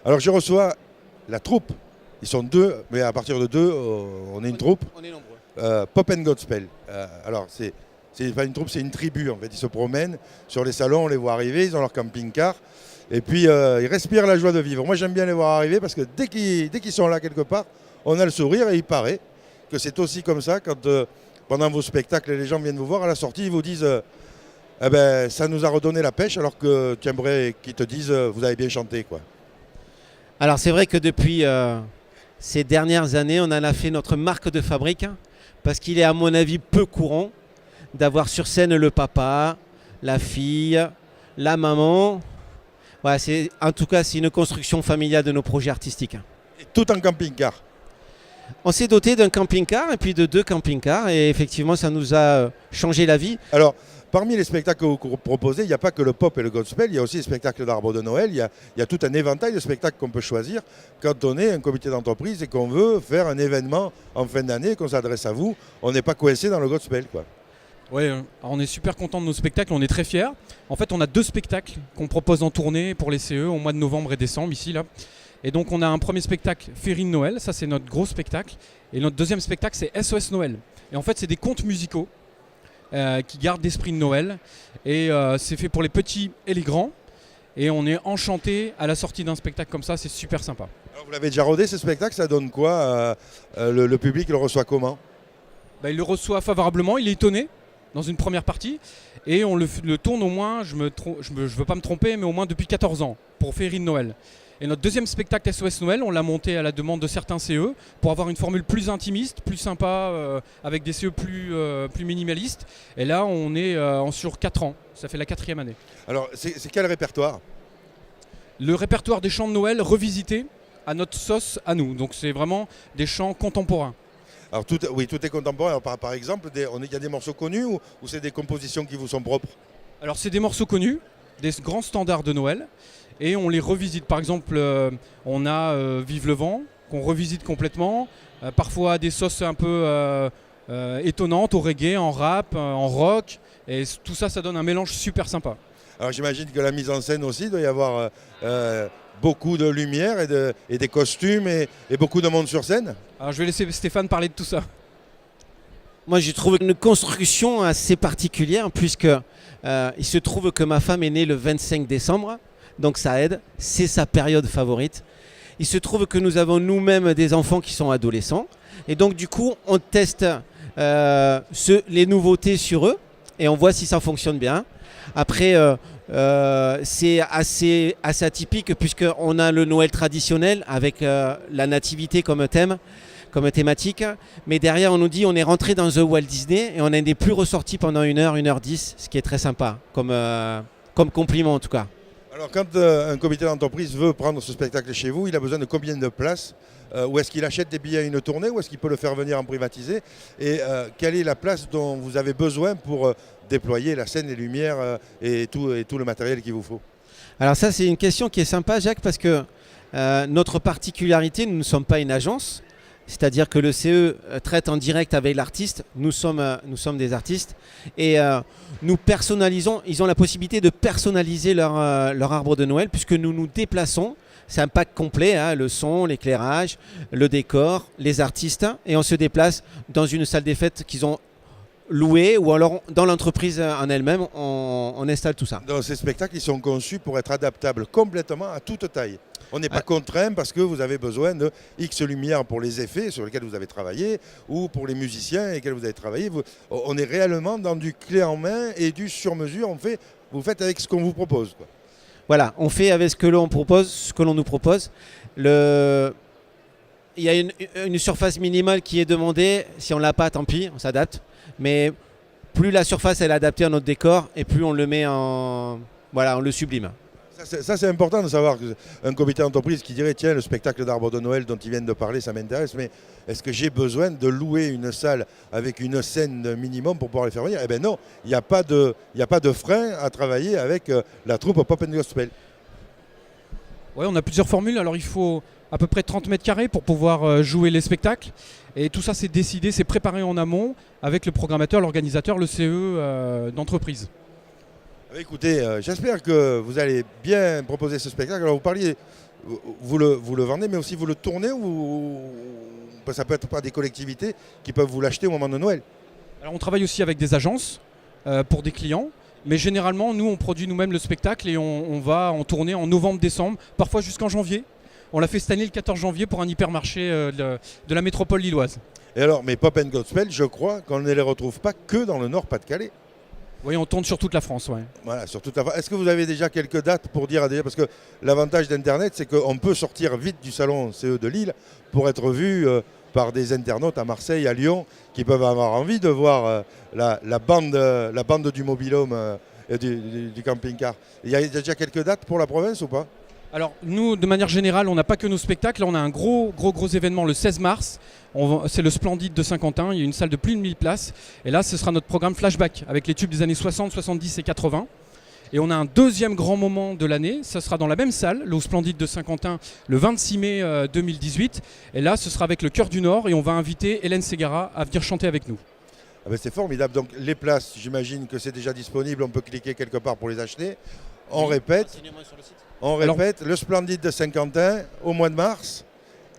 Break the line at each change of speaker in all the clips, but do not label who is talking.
Alors je reçois la troupe. Ils sont deux, mais à partir de deux, on est une troupe.
On est nombreux.
Pop and Godspell. Alors c'est pas une troupe, c'est une tribu en fait. Ils se promènent sur les salons, on les voit arriver, ils ont leur camping-car. Et puis ils respirent la joie de vivre. Moi j'aime bien les voir arriver parce que dès qu'ils sont là quelque part, on a le sourire et il paraît que c'est aussi comme ça quand pendant vos spectacles les gens viennent vous voir à la sortie, ils vous disent eh ben, ça nous a redonné la pêche alors que tu aimerais qu'ils te disent vous avez bien chanté quoi.
Alors c'est vrai que depuis ces dernières années, on en a fait notre marque de fabrique parce qu'il est à mon avis peu courant d'avoir sur scène le papa, la fille, la maman. Voilà, en tout cas, c'est une construction familiale de nos projets artistiques.
Et tout en camping-car.
On s'est doté d'un camping-car et puis de 2 camping-cars et effectivement, ça nous a changé la vie.
Alors, parmi les spectacles que vous proposez, il n'y a pas que le pop et le gospel, il y a aussi les spectacles d'arbres de Noël, il y a tout un éventail de spectacles qu'on peut choisir quand on est un comité d'entreprise et qu'on veut faire un événement en fin d'année, qu'on s'adresse à vous, on n'est pas coincé dans le gospel, quoi.
Oui, on est super content de nos spectacles, on est très fiers. En fait, on a 2 spectacles qu'on propose en tournée pour les CE au mois de novembre et décembre ici là. Et donc on a un premier spectacle Féerie de Noël, ça c'est notre gros spectacle. Et notre deuxième spectacle c'est SOS Noël. Et en fait c'est des contes musicaux qui gardent l'esprit de Noël. Et c'est fait pour les petits et les grands. Et on est enchanté à la sortie d'un spectacle comme ça, c'est super sympa.
Alors, vous l'avez déjà rodé ce spectacle, ça donne quoi le public le reçoit comment?
Il le reçoit favorablement, il est étonné dans une première partie. Et on le tourne au moins, je veux pas me tromper, mais au moins depuis 14 ans pour Féerie de Noël. Et notre deuxième spectacle SOS Noël, on l'a monté à la demande de certains CE pour avoir une formule plus intimiste, plus sympa, avec des CE plus minimalistes. Et là, on est sur 4 ans. Ça fait la 4e année.
Alors, c'est quel répertoire?
Le répertoire des chants de Noël revisités à notre sauce à nous. Donc c'est vraiment des chants contemporains.
Alors, tout est contemporain. Alors, par exemple, il y a des morceaux connus ou c'est des compositions qui vous sont propres?
Alors c'est des morceaux connus, des grands standards de Noël. Et on les revisite. Par exemple, on a Vive le vent, qu'on revisite complètement. Parfois des sauces un peu étonnantes au reggae, en rap, en rock. Et tout ça, ça donne un mélange super sympa.
Alors j'imagine que la mise en scène aussi, il doit y avoir beaucoup de lumière et des costumes et beaucoup de monde sur scène.
Alors je vais laisser Stéphane parler de tout ça.
Moi, j'ai trouvé une construction assez particulière puisque il se trouve que ma femme est née le 25 décembre. Donc ça aide, c'est sa période favorite. Il se trouve que nous avons nous-mêmes des enfants qui sont adolescents. Et donc du coup, on teste les nouveautés sur eux et on voit si ça fonctionne bien. Après, c'est assez atypique puisqu'on a le Noël traditionnel avec la nativité comme thème, comme thématique. Mais derrière, on nous dit on est rentré dans The Walt Disney et on n'est plus ressorti pendant 1h10, ce qui est très sympa, comme compliment en tout cas.
Alors quand un comité d'entreprise veut prendre ce spectacle chez vous, il a besoin de combien de places? Ou est-ce qu'il achète des billets à une tournée ou est-ce qu'il peut le faire venir en privatisé? Et quelle est la place dont vous avez besoin pour déployer la scène, les lumières et tout le matériel qu'il vous faut?
Alors ça c'est une question qui est sympa Jacques parce que notre particularité, nous ne sommes pas une agence. C'est-à-dire que le CE traite en direct avec l'artiste, nous sommes des artistes et nous personnalisons, ils ont la possibilité de personnaliser leur arbre de Noël puisque nous nous déplaçons, c'est un pack complet, hein, le son, l'éclairage, le décor, les artistes et on se déplace dans une salle des fêtes qu'ils ont louée ou alors dans l'entreprise en elle-même, on installe tout ça.
Donc ces spectacles, ils sont conçus pour être adaptables complètement à toute taille. On n'est pas contraint parce que vous avez besoin de X lumière pour les effets sur lesquels vous avez travaillé ou pour les musiciens avec lesquels vous avez travaillé. On est réellement dans du clé en main et du sur-mesure. Vous faites avec ce qu'on vous propose, quoi.
Voilà, on fait avec ce que l'on propose, ce que l'on nous propose. Il y a une surface minimale qui est demandée. Si on ne l'a pas, tant pis, on s'adapte. Mais plus la surface est adaptée à notre décor et plus on le met on le sublime.
Ça c'est important de savoir qu'un comité d'entreprise qui dirait tiens le spectacle d'arbre de Noël dont ils viennent de parler ça m'intéresse mais est-ce que j'ai besoin de louer une salle avec une scène minimum pour pouvoir les faire venir? Eh bien non, il n'y a pas de frein à travailler avec la troupe Pop and Gospel.
Ouais, on a plusieurs formules, alors il faut à peu près 30 mètres carrés pour pouvoir jouer les spectacles et tout ça c'est décidé, c'est préparé en amont avec le programmateur, l'organisateur, le CE d'entreprise.
Écoutez, j'espère que vous allez bien proposer ce spectacle. Alors vous parliez vous le vendez, mais aussi vous le tournez ou ça peut être pas des collectivités qui peuvent vous l'acheter au moment de Noël?
Alors on travaille aussi avec des agences pour des clients. Mais généralement, nous, on produit nous-mêmes le spectacle et on va en tourner en novembre-décembre, parfois jusqu'en janvier. On l'a fait cette année le 14 janvier pour un hypermarché de la métropole lilloise.
Et alors, mais Pop & Gospel, je crois qu'on ne les retrouve pas que dans le Nord-Pas-de-Calais.
Oui, on tourne sur toute la France, ouais.
Voilà, sur toute la France. Est-ce que vous avez déjà quelques dates pour dire déjà, parce que l'avantage d'Internet, c'est qu'on peut sortir vite du salon CE de Lille pour être vu par des internautes à Marseille, à Lyon, qui peuvent avoir envie de voir la bande du mobil-home et du camping-car. Il y a déjà quelques dates pour la province ou pas?
Alors nous, de manière générale, on n'a pas que nos spectacles. On a un gros événement le 16 mars. C'est le Splendide de Saint-Quentin. Il y a une salle de plus de 1000 places. Et là, ce sera notre programme Flashback avec les tubes des années 60, 70 et 80. Et on a un deuxième grand moment de l'année. Ça sera dans la même salle, le Splendide de Saint-Quentin, le 26 mai 2018. Et là, ce sera avec le Chœur du Nord. Et on va inviter Hélène Ségara à venir chanter avec nous.
Ah ben c'est formidable. Donc les places, j'imagine que c'est déjà disponible. On peut cliquer quelque part pour les acheter. On répète. Le Splendide de Saint-Quentin au mois de mars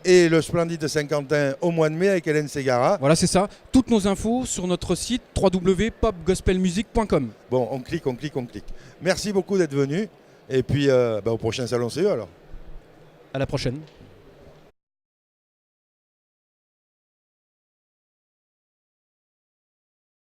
et le Splendide de Saint-Quentin au mois de mai avec Hélène Ségara.
Voilà, c'est ça. Toutes nos infos sur notre site www.popgospelmusic.com.
Bon, on clique. Merci beaucoup d'être venu et puis au prochain salon CE alors.
À la prochaine.